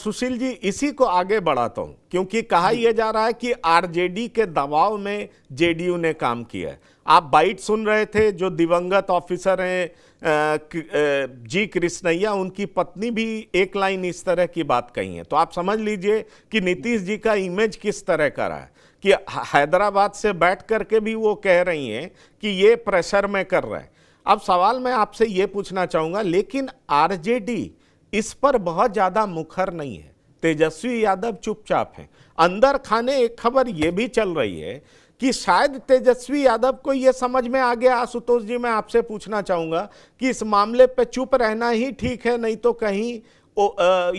सुशील जी, इसी को आगे बढ़ाता हूं, क्योंकि कहा यह जा रहा है कि आरजेडी के दबाव में जेडीयू ने काम किया है। आप बाइट सुन रहे थे, जो दिवंगत ऑफिसर हैं जी कृष्णैया, उनकी पत्नी भी एक लाइन इस तरह की बात कही है। तो आप समझ लीजिए कि नीतीश जी का इमेज किस तरह का रहा है कि हैदराबाद से बैठ करके भी वो कह रही हैं कि ये प्रेशर में कर रहे हैं। अब सवाल मैं आपसे ये पूछना चाहूंगा, लेकिन आरजेडी इस पर बहुत ज्यादा मुखर नहीं है। तेजस्वी यादव चुपचाप हैं। अंदर खाने एक खबर यह भी चल रही है कि शायद तेजस्वी यादव को यह समझ में आ गया। आशुतोष जी, मैं आपसे पूछना चाहूंगा कि इस मामले पे चुप रहना ही ठीक है, नहीं तो कहीं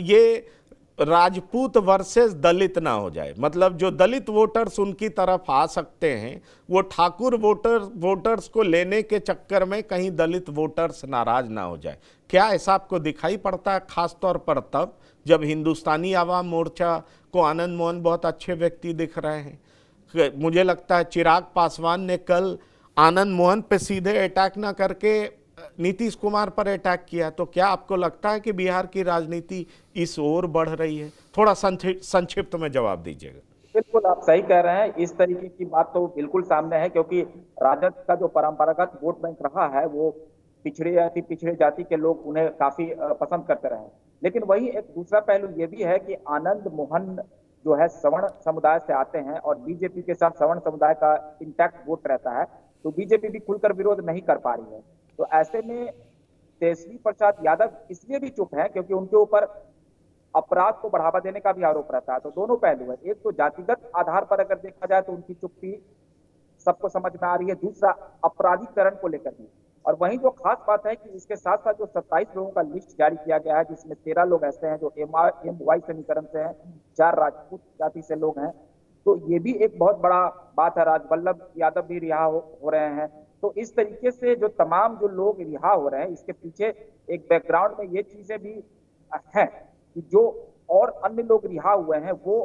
ये राजपूत वर्सेस दलित ना हो जाए। मतलब जो दलित वोटर्स उनकी तरफ आ सकते हैं, वो ठाकुर वोटर्स को लेने के चक्कर में कहीं दलित वोटर्स नाराज ना हो जाए। क्या ऐसा आपको दिखाई पड़ता है, खासतौर पर तब जब हिंदुस्तानी आवाम मोर्चा को आनंद मोहन बहुत अच्छे व्यक्ति दिख रहे हैं? मुझे लगता है चिराग पासवान ने कल आनंद मोहन पे सीधे अटैक ना करके नीतीश कुमार पर अटैक किया। तो क्या आपको लगता है कि बिहार की राजनीति इस ओर बढ़ रही है? थोड़ा संक्षिप्त में जवाब दीजिएगा। बिल्कुल आप सही कह रहे हैं। इस तरीके की बात तो बिल्कुल सामने है, क्योंकि राजद का जो परंपरागत वोट बैंक रहा है वो पिछड़े जाति के लोग उन्हें काफी पसंद करते रहे। लेकिन वही एक दूसरा पहलू ये भी है कि आनंद मोहन जो है सवर्ण समुदाय से आते हैं और बीजेपी के साथ सवर्ण समुदाय का इंटैक्ट वोट रहता है, तो बीजेपी भी खुलकर विरोध नहीं कर पा रही है। तो ऐसे में तेजस्वी प्रसाद यादव इसलिए भी चुप है क्योंकि उनके ऊपर अपराध को बढ़ावा देने का भी आरोप रहता है। तो दोनों पहलू है। एक तो जातिगत आधार पर अगर देखा जाए तो उनकी चुप्पी सबको समझ में आ रही है, दूसरा अपराधीकरण को लेकर भी। और वहीं जो खास बात है कि इसके साथ साथ जो 27 लोगों का लिस्ट जारी किया गया है, जिसमें 13 लोग ऐसे हैं जो MY समीकरण से हैं, 4 राजपूत जाति से लोग हैं। तो ये भी एक बहुत बड़ा बात है। राजवल्लभ यादव भी रिहा हो रहे हैं। तो इस तरीके से जो तमाम जो लोग रिहा हो रहे हैं, इसके पीछे एक बैकग्राउंड में ये चीजें भी हैं कि जो और अन्य लोग रिहा हुए हैं वो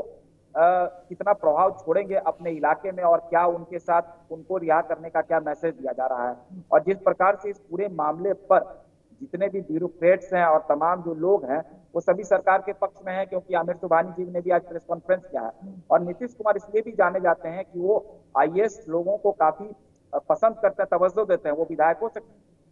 कितना प्रभाव छोड़ेंगे अपने इलाके में, और क्या उनके साथ उनको रिहा करने का क्या मैसेज दिया जा रहा है। और जिस प्रकार से इस पूरे मामले पर जितने भी ब्यूरोक्रेट्स हैं और तमाम जो लोग हैं वो सभी सरकार के पक्ष में हैं, क्योंकि आमिर सुबहानी जी ने भी आज प्रेस कॉन्फ्रेंस किया है। और नीतीश कुमार इसलिए भी जाने जाते हैं कि वो IAS लोगों को काफी पसंद करते हैं, तवज्जो देते हैं। वो विधायकों से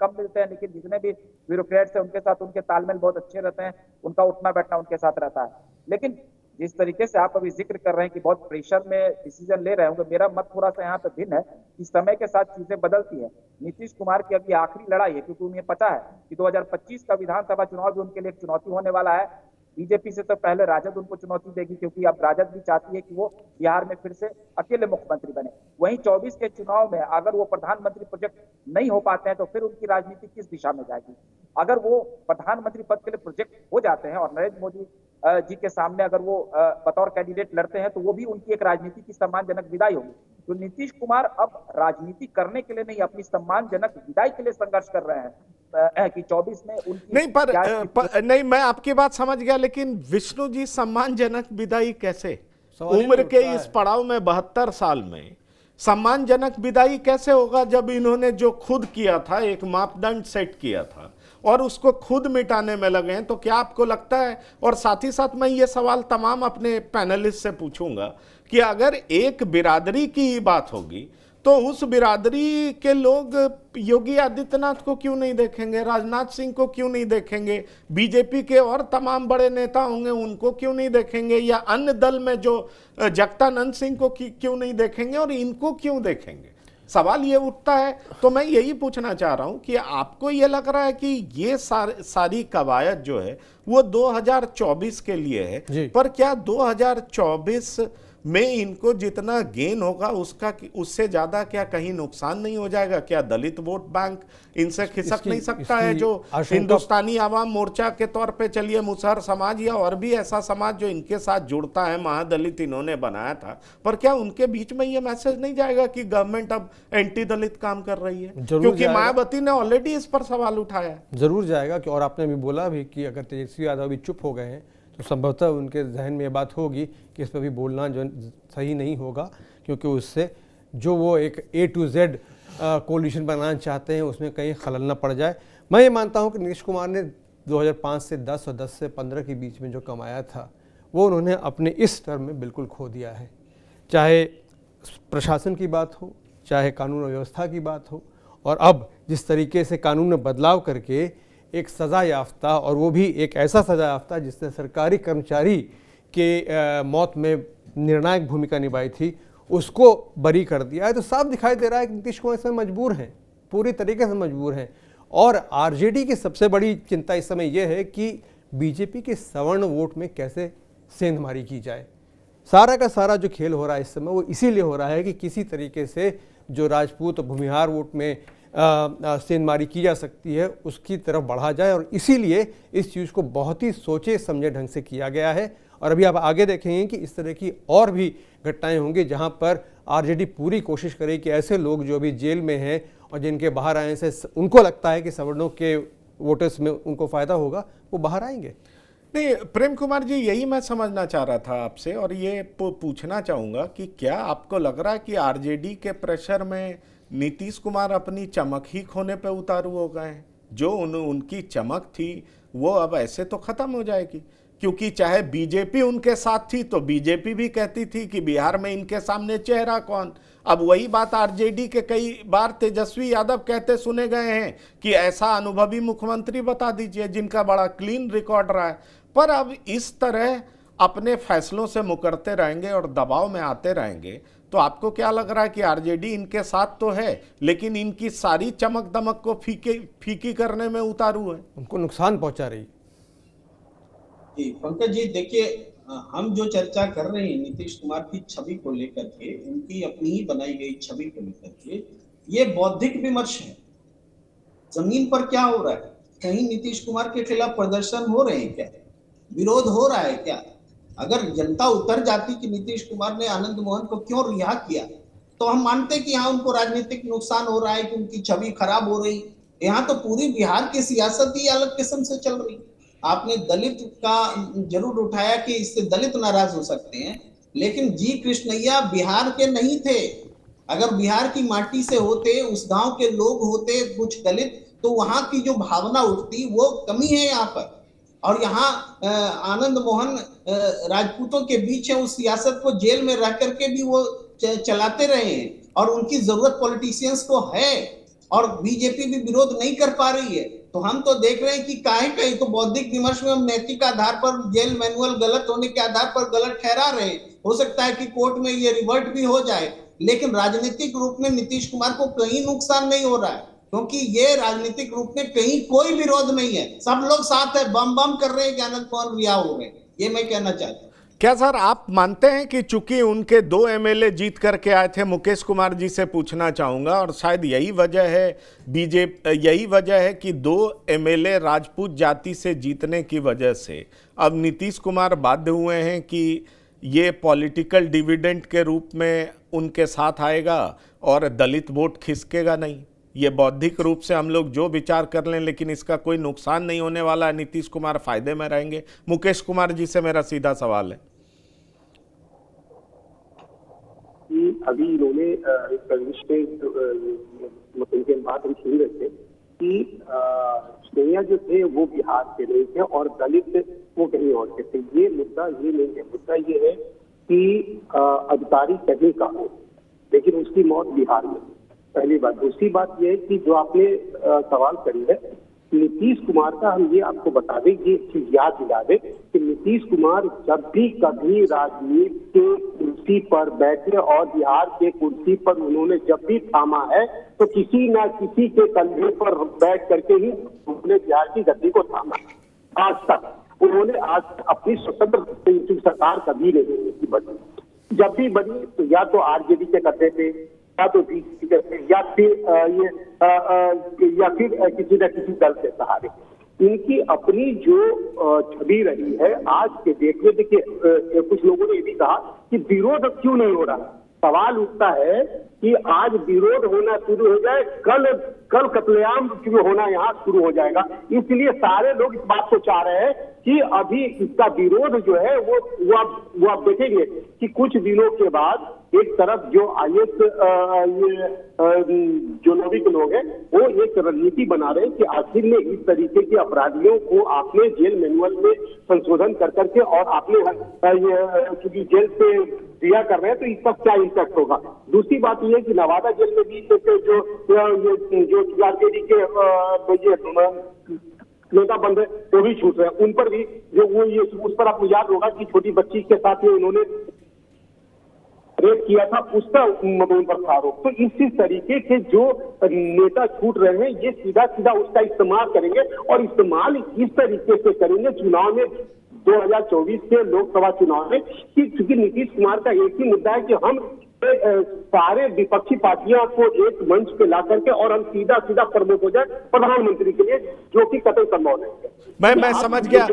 कम मिलते हैं, लेकिन जितने भी ब्यूरोक्रेट्स हैं उनके साथ उनके तालमेल बहुत अच्छे रहते हैं, उनका उठना बैठना उनके साथ रहता है। लेकिन जिस तरीके से आप अभी जिक्र कर रहे हैं कि बहुत प्रेशर में डिसीजन ले रहे होंगे, मेरा मत थोड़ा सा यहाँ पे भिन्न है कि समय के साथ चीजें बदलती है। नीतीश कुमार की अभी आखिरी लड़ाई है, क्योंकि उन्हें पता है कि 2025 का विधानसभा चुनाव भी उनके लिए एक चुनौती होने वाला है। बीजेपी से तो पहले राजद उनको चुनौती देगी, क्योंकि अब राजद भी चाहती है कि वो बिहार में फिर से अकेले मुख्यमंत्री बने। वहीं 24 के चुनाव में अगर वो प्रधानमंत्री प्रोजेक्ट नहीं हो पाते हैं तो फिर उनकी राजनीति किस दिशा में जाएगी। अगर वो प्रधानमंत्री पद के लिए प्रोजेक्ट हो जाते हैं और नरेंद्र मोदी जी के सामने अगर वो बतौर कैंडिडेट लड़ते हैं, तो वो भी उनकी एक राजनीति की सम्मानजनक विदाई होगी। तो नीतीश कुमार अब राजनीति करने के लिए नहीं, अपनी सम्मानजनक विदाई के लिए संघर्ष कर रहे हैं कि 24 में उनकी नहीं नहीं, मैं आपकी बात समझ गया, लेकिन विष्णु जी सम्मानजनक विदाई कैसे? उम्र के इस पड़ाव में 72 साल में सम्मानजनक विदाई कैसे होगा, जब इन्होंने जो खुद किया था, एक मापदंड सेट किया था और उसको खुद मिटाने में लगे हैं? तो क्या आपको लगता है, और साथ ही साथ मैं ये सवाल तमाम अपने पैनलिस्ट से पूछूंगा कि अगर एक बिरादरी की बात होगी तो उस बिरादरी के लोग योगी आदित्यनाथ को क्यों नहीं देखेंगे, राजनाथ सिंह को क्यों नहीं देखेंगे, बीजेपी के और तमाम बड़े नेता होंगे उनको क्यों नहीं देखेंगे, या अन्य दल में जो जगदानंद सिंह को क्यों नहीं देखेंगे, और इनको क्यों देखेंगे? सवाल ये उठता है। तो मैं यही पूछना चाह रहा हूं कि आपको ये लग रहा है कि ये सारी कवायद जो है वो 2024 के लिए है, पर क्या 2024 में इनको जितना गेन होगा उससे ज्यादा क्या कहीं नुकसान नहीं हो जाएगा? क्या दलित वोट बैंक इनसे खिसक नहीं सकता है, जो हिंदुस्तानी आवाम मोर्चा के तौर पे, चलिए मुसहर समाज या और भी ऐसा समाज जो इनके साथ जुड़ता है, महादलित इन्होंने बनाया था, पर क्या उनके बीच में ये मैसेज नहीं जाएगा कि गवर्नमेंट अब एंटी दलित काम कर रही है? क्योंकि मायावती ने ऑलरेडी इस पर सवाल उठाया। जरूर जाएगा। और आपने भी बोला भी कि अगर तेजस्वी यादव भी चुप हो गए हैं तो संभवतः उनके जहन में ये बात होगी कि इस पर भी बोलना जो सही नहीं होगा, क्योंकि उससे जो वो एक A to Z कोलिशन बनाना चाहते हैं उसमें कहीं खलल न पड़ जाए। मैं ये मानता हूं कि नीतीश कुमार ने 2005 से 10 और 10 से 15 के बीच में जो कमाया था वो उन्होंने अपने इस टर्म में बिल्कुल खो दिया है। चाहे प्रशासन की बात हो, चाहे कानून और व्यवस्था की बात हो, और अब जिस तरीके से कानून में बदलाव करके एक सज़ा याफ्ता, और वो भी एक ऐसा सज़ा याफ्ता जिसने सरकारी कर्मचारी के मौत में निर्णायक भूमिका निभाई थी, उसको बरी कर दिया है। तो साफ दिखाई दे रहा है कि नीतीश कुमार इसमें मजबूर हैं, पूरी तरीके से मजबूर हैं। और आरजेडी की सबसे बड़ी चिंता इस समय यह है कि बीजेपी के सवर्ण वोट में कैसे सेंधमारी की जाए। सारा का सारा जो खेल हो रहा है इस समय वो इसीलिए हो रहा है कि किसी तरीके से जो राजपूत और भूमिहार वोट में सेंधमारी की जा सकती है उसकी तरफ बढ़ा जाए, और इसीलिए इस चीज़ को बहुत ही सोचे समझे ढंग से किया गया है। और अभी आप आगे देखेंगे कि इस तरह की और भी घटनाएं होंगी जहां पर आरजेडी पूरी कोशिश करे कि ऐसे लोग जो अभी जेल में हैं और जिनके बाहर आने से उनको लगता है कि सवर्णों के वोटर्स में उनको फ़ायदा होगा, वो बाहर आएंगे। नहीं प्रेम कुमार जी, यही मैं समझना चाह रहा था आपसे, और ये पूछना चाहूँगा कि क्या आपको लग रहा है कि आरजेडी के प्रेशर में नीतीश कुमार अपनी चमक ही खोने पे उतारू हो गए हैं? जो उनकी चमक थी वो अब ऐसे तो ख़त्म हो जाएगी, क्योंकि चाहे बीजेपी उनके साथ थी तो बीजेपी भी कहती थी कि बिहार में इनके सामने चेहरा कौन। अब वही बात आरजेडी के कई बार तेजस्वी यादव कहते सुने गए हैं कि ऐसा अनुभवी मुख्यमंत्री बता दीजिए जिनका बड़ा क्लीन रिकॉर्ड रहा है। पर अब इस तरह अपने फैसलों से मुकरते रहेंगे और दबाव में आते रहेंगे तो आपको क्या लग रहा है कि आरजेडी इनके साथ तो है लेकिन इनकी सारी चमक दमक को फीकी करने में उतारू है, उनको नुकसान पहुंचा रही? जी पंकज जी, देखिए हम जो चर्चा कर रहे हैं नीतीश कुमार की छवि को लेकर के, उनकी अपनी ही बनाई गई छवि को लेकर के, ये बौद्धिक विमर्श है। जमीन पर क्या हो रहा है? कहीं नीतीश कुमार के खिलाफ प्रदर्शन हो रहे हैं क्या? विरोध हो रहा है क्या? अगर जनता उतर जाती कि नीतीश कुमार ने आनंद मोहन को क्यों रिहा किया, तो हम मानते कि हाँ उनको राजनीतिक नुकसान हो रहा है, कि उनकी छवि खराब हो रही। यहाँ तो पूरी बिहार की सियासत ही अलग किस्म से चल रही। आपने दलित का जरूर उठाया कि इससे दलित नाराज हो सकते हैं, लेकिन जी कृष्णैया बिहार के नहीं थे। अगर बिहार की माटी से होते, उस गांव के लोग होते कुछ दलित, तो वहां की जो भावना उठती वो कमी है यहाँ पर। और यहाँ आनंद मोहन राजपूतों के बीच है, उस सियासत को जेल में रह करके भी वो चलाते रहे हैं, और उनकी जरूरत पॉलिटिशियंस को है, और बीजेपी भी विरोध नहीं कर पा रही है। तो हम तो देख रहे हैं कि काहे कहीं तो बौद्धिक विमर्श में हम नैतिक आधार पर, जेल मैनुअल गलत होने के आधार पर गलत ठहरा रहे हैं। हो सकता है कि कोर्ट में ये रिवर्ट भी हो जाए, लेकिन राजनीतिक रूप में नीतीश कुमार को कहीं नुकसान नहीं हो रहा है, क्योंकि ये राजनीतिक रूप में कहीं कोई विरोध नहीं है। सब लोग साथ है, बम बम कर रहे हैं कि आनंद मोहन रिहा हो गए। ये मैं कहना चाहता हूँ। क्या सर आप मानते हैं कि चूंकि उनके 2 एमएलए जीत करके आए थे, मुकेश कुमार जी से पूछना चाहूँगा, और शायद यही वजह है कि 2 एमएलए राजपूत जाति से जीतने की वजह से अब नीतीश कुमार बाध्य हुए हैं कि ये पॉलिटिकल डिविडेंड के रूप में उनके साथ आएगा और दलित वोट खिसकेगा नहीं। ये बौद्धिक रूप से हम लोग जो विचार कर लें, लेकिन इसका कोई नुकसान नहीं होने वाला है, नीतीश कुमार फायदे में रहेंगे। मुकेश कुमार जी से मेरा सीधा सवाल है कि अभी इन्होंने उनके बात हम सुन रहे थे कि सोनिया जो थे वो बिहार के नहीं थे और दलित वो कहीं और के थे। ये मुद्दा ये नहीं है, मुद्दा ये है कि अधिकारी कहीं का हो लेकिन उसकी मौत बिहार में। पहली बात। दूसरी बात यह है कि जो आपने सवाल करी है नीतीश कुमार का, हम ये आपको बता दें, ये चीज याद दिला दें कि नीतीश कुमार जब भी कभी राजनीति के कुर्सी पर बैठे और बिहार के कुर्सी पर उन्होंने जब भी थामा है तो किसी न किसी के कंधे पर बैठ करके ही उन्होंने बिहार की गद्दी को थामा। आज तक उन्होंने अपनी स्वतंत्र सरकार कभी नहीं बनी। जब भी बनी तो या तो आरजेडी के कंधे पे, या तो बीजेपी के, या फिर किसी न किसी दल के सहारे। इनकी अपनी जो छवि रही है आज के डेट में, देखिए कुछ लोगों ने ये भी कहा कि विरोध क्यों नहीं हो रहा। सवाल उठता है कि आज विरोध होना शुरू हो जाए, कल कल कत्लेआम शुरू होना यहाँ शुरू हो जाएगा। इसलिए सारे लोग इस बात को चाह रहे हैं कि अभी इसका विरोध जो है वो आप देखेंगे कि कुछ दिनों के बाद एक तरफ जो आईएस जो नवी के लोग हैं वो एक रणनीति बना रहे हैं कि आखिर में इस तरीके के अपराधियों को आपने जेल मैनुअल में संशोधन कर करके और आपने क्योंकि जेल से दिया कर रहे हैं तो इसका क्या इम्पैक्ट होगा। दूसरी बात यह है कि नवादा जेल में भी जो आरजेडी के नेता बंद है वो भी छूट रहे हैं, उन पर भी जो वो ये उस पर आपको याद होगा कि छोटी बच्ची के साथ में उन्होंने रेप किया था, उसका उन पर था आरोप। तो इसी तरीके के जो नेता छूट रहे हैं ये सीधा सीधा उसका इस्तेमाल करेंगे और इस्तेमाल इस तरीके से करेंगे चुनाव में 2024 के लोकसभा चुनाव में कि चूंकि नीतीश कुमार का एक ही मुद्दा है कि हम सारे विपक्षी पार्टियों को एक मंच पे ला करके और हम सीधा सीधा प्रमुख हो जाए प्रधानमंत्री के लिए, जो कि कतई संभव नहीं है। मैं समझ गया,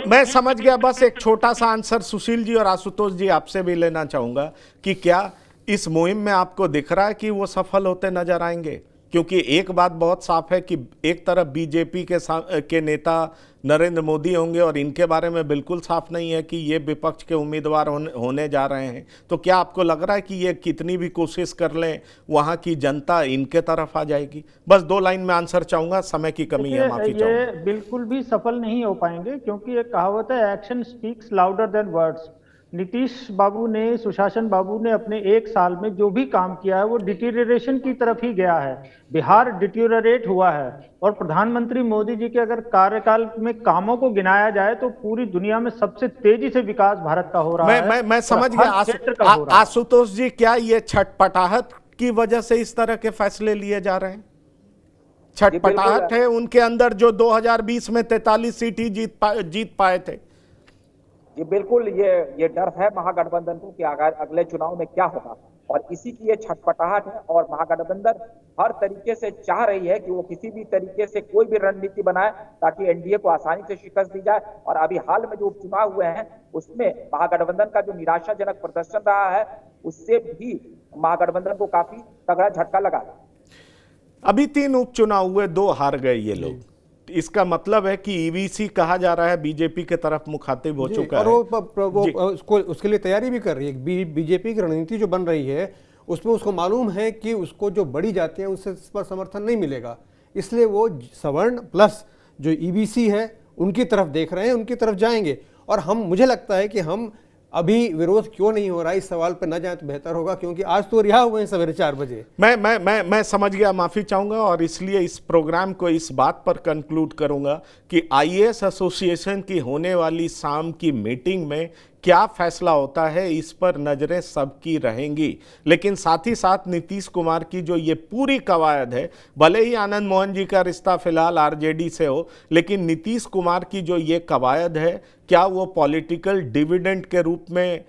मैं समझ गया। बस एक छोटा सा आंसर सुशील जी और आशुतोष जी आपसे भी लेना चाहूंगा कि क्या इस मुहिम में आपको दिख रहा है कि वो सफल होते नजर आएंगे? क्योंकि एक बात बहुत साफ है कि एक तरफ बीजेपी के नेता नरेंद्र मोदी होंगे और इनके बारे में बिल्कुल साफ नहीं है कि ये विपक्ष के उम्मीदवार होने जा रहे हैं। तो क्या आपको लग रहा है कि ये कितनी भी कोशिश कर लें वहाँ की जनता इनके तरफ आ जाएगी? बस 2 लाइन में आंसर चाहूंगा, समय की कमी है, माफी चाहूंगा। ये बिल्कुल भी सफल नहीं हो पाएंगे क्योंकि एक कहावत है, action speaks louder than words. Nitish babu ने, सुशासन बाबू ने अपने 1 साल में जो भी काम किया है वो डिटीरियरेशन की तरफ ही गया है। बिहार डिटीरियरेट हुआ है और प्रधानमंत्री मोदी जी के अगर कार्यकाल में कामों को गिनाया जाए तो पूरी दुनिया में सबसे तेजी से विकास भारत का हो रहा है। मैं समझ गया आशुतोष जी, क्या ये छटपटाहट की वजह से इस तरह के फैसले लिए जा रहे हैं? छटपटाहट है उनके अंदर जो 2020 में 43 सीट ही जीत पाए थे। जी बिल्कुल, ये डर है महागठबंधन को कि अगले चुनाव में क्या होगा, और इसी की ये छटपटाहट है। और महागठबंधन हर तरीके से चाह रही है कि वो किसी भी तरीके से कोई भी रणनीति बनाए ताकि एनडीए को आसानी से शिकस्त दी जाए। और अभी हाल में जो उपचुनाव हुए हैं उसमें महागठबंधन का जो निराशाजनक प्रदर्शन रहा है उससे भी महागठबंधन को काफी तगड़ा झटका लगा। अभी 3 उपचुनाव हुए, 2 हार गए ये लोग। इसका मतलब है कि ईवीसी कहा जा रहा है बीजेपी के तरफ मुखातिब हो चुका है और वो उसके लिए तैयारी भी कर रही है। बीजेपी की रणनीति जो बन रही है उसमें उसको मालूम है कि उसको जो बड़ी जातियां उससे इस पर समर्थन नहीं मिलेगा, इसलिए वो सवर्ण प्लस जो ईवीसी है उनकी तरफ देख रहे हैं, उनकी तरफ जाएंगे। और मुझे लगता है कि हम अभी विरोध क्यों नहीं हो रहा है इस सवाल पर न जाए तो बेहतर होगा, क्योंकि आज तो रिहा हुए हैं सवेरे 4 बजे। मैं समझ गया, माफी चाहूंगा। और इसलिए इस प्रोग्राम को इस बात पर कंक्लूड करूंगा कि आईएएस एसोसिएशन की होने वाली शाम की मीटिंग में क्या फैसला होता है इस पर नजरें सबकी रहेंगी। लेकिन साथ ही साथ नीतीश कुमार की जो ये पूरी कवायद है, भले ही आनंद मोहन जी का रिश्ता फिलहाल आरजेडी से हो, लेकिन नीतीश कुमार की जो ये कवायद है, क्या वो पॉलिटिकल डिविडेंड के रूप में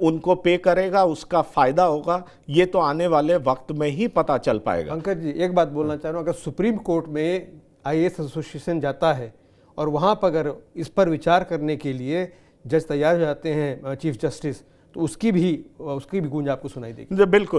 उनको पे करेगा, उसका फायदा होगा, ये तो आने वाले वक्त में ही पता चल पाएगा। पंकज जी, एक बात बोलना चाह रहा हूँ, अगर सुप्रीम कोर्ट में आईएएस एसोसिएशन जाता है और वहाँ पर अगर इस पर विचार करने के लिए जज तैयार हो जाते हैं चीफ जस्टिस, तो उसकी भी गूंज आपको सुनाई देगी। बिल्कुल।